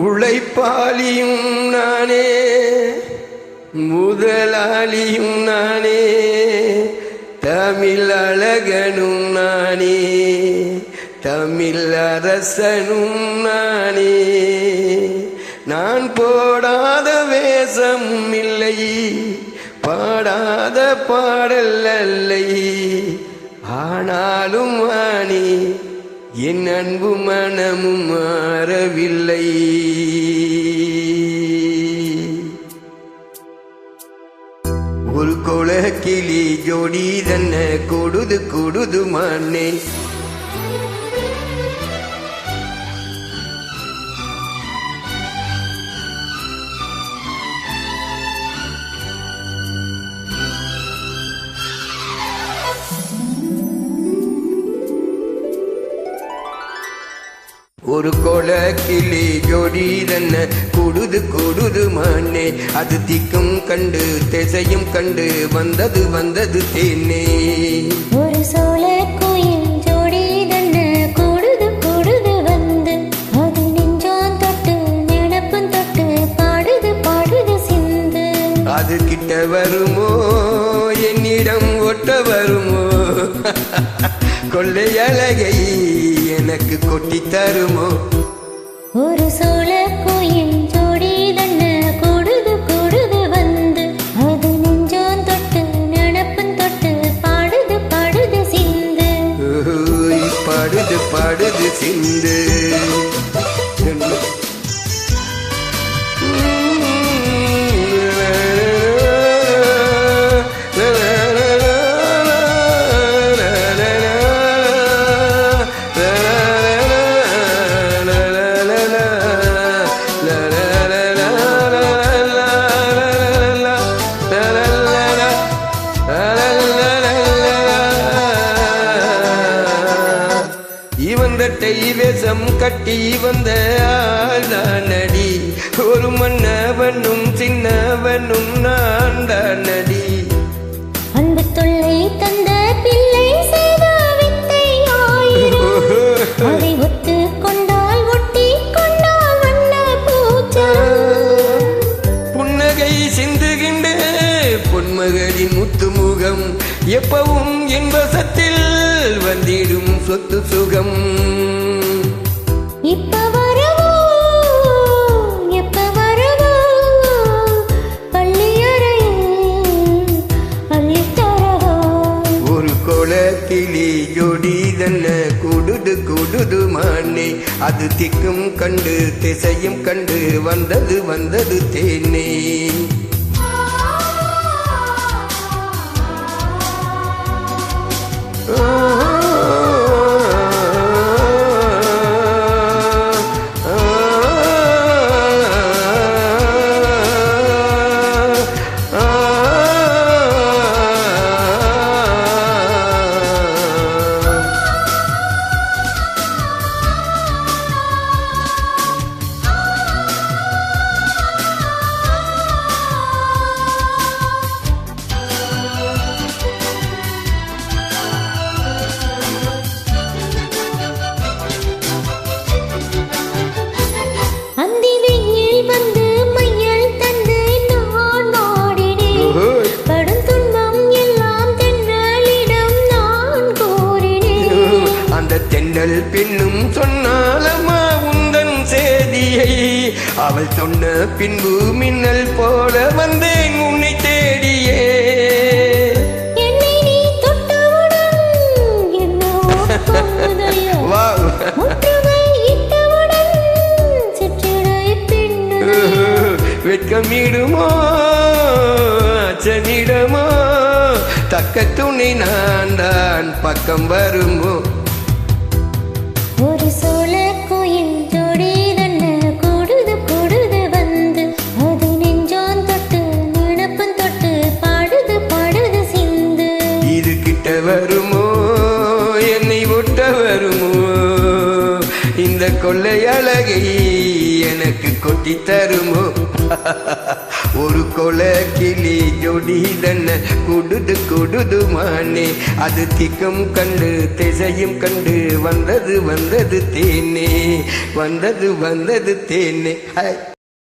உழைப்பாளியும் நானே, முதலாளியும் நானே, தமிழ் அழகனும் நானே, தமிழ் அரசனும் நானே. நான் போடாத வேஷம் இல்லை, பாடாத பாடல் அல்லை, ஆனாலும் ஆனே என் அன்பு மனமும் மாறவில்லை. ஒரு கொலக்கிளி ஜோடி தன்ன கொடுது கொடுது மண்ணே. ஒரு கொலக்கிளி ஜோடி தன்ன கொடுது கொடுது மண்ணே. அது திக்கும் கண்டு திசையும் கண்டு வந்தது வந்தது தேனே. ஒரு சோழ கோயில் ஜோடி தன்ன கொடுது கொடுது வந்து அது நெஞ்சான் தொட்டு நினப்பும் தொட்டு பாடுது பாடுது சிந்து. அது கிட்ட வருமோ என்னிடம் ஒட்ட வருமோ, கொள்ளை அழகை எனக்கு கொட்டி தருமோ. ஒரு சோழ கோயில் ஜோடி தன்ன கொடுது கொடுது வந்து அது நெஞ்சான் தொட்டு நினப்பும் தொட்டு பாடுது பாடுது சிந்து. பாடுது பாடுது சிந்து. இவந்தட்டை வேஷம் கட்டி வந்த ஆழ்தானடி, ஒரு மன்னவனும் சின்னவனும் நான் தானடி. அந்த தொல்லை தந்த பிள்ளை செய்த வித்தை ஆயிரம், அதை ஒத்து கொண்டால் ஒட்டி கொண்டால் வண்ண பூச்சா. புன்னகை சிந்துகின்ற பொன்மகளின் முத்துமுகம் எப்பவும் என் வசத்தில் வந்திடும் சொத்து சுகம். இப்ப வரவோ எப்ப வரவோ பள்ளியறையில் அள்ளித்தரவோ. ஒரு கொலக்கிளி ஜோடி தன்ன கொடுது கொடுது மண்ணே. அது திக்கும் கண்டு திசையும் கண்டு வந்தது வந்தது தேனே. தென்றல் பெண்ணும் சொன்னாலம்மா உந்தன் சேதியை, அவள் சொன்ன பின்பு மின்னல் போல வந்தேன் உன்னை தேடியே. என்னை நீ தொட்டவுடன் என்ன ஓடுதலையோ, முற்றுகை இட்டவுடன் சிற்றிடை பின்னு. வெட்கமிடுமோ அச்சனிடமோ, தக்க துணை நான் தான் பக்கம் வருமோ. ஒரு சோழ கோயில் ஜோடி தன்ன கொடுது கொடுது வந்து அது நெஞ்சான் தொட்டு நினப்பும் தொட்டு பாடுது பாடுது சிந்து. இது கிட்ட வருமோ என்னை ஒட்ட வருமோ, இந்த கொள்ளை அழகை எனக்கு கொட்டி தருமோ. ஒரு கொலை கிளி ஜோடி தன்ன குடுது குடுது மானே அது திக்கும் கண்டு திசையும் கண்டு வந்தது வந்தது தேனே வந்தது வந்தது தேனே ஹாய்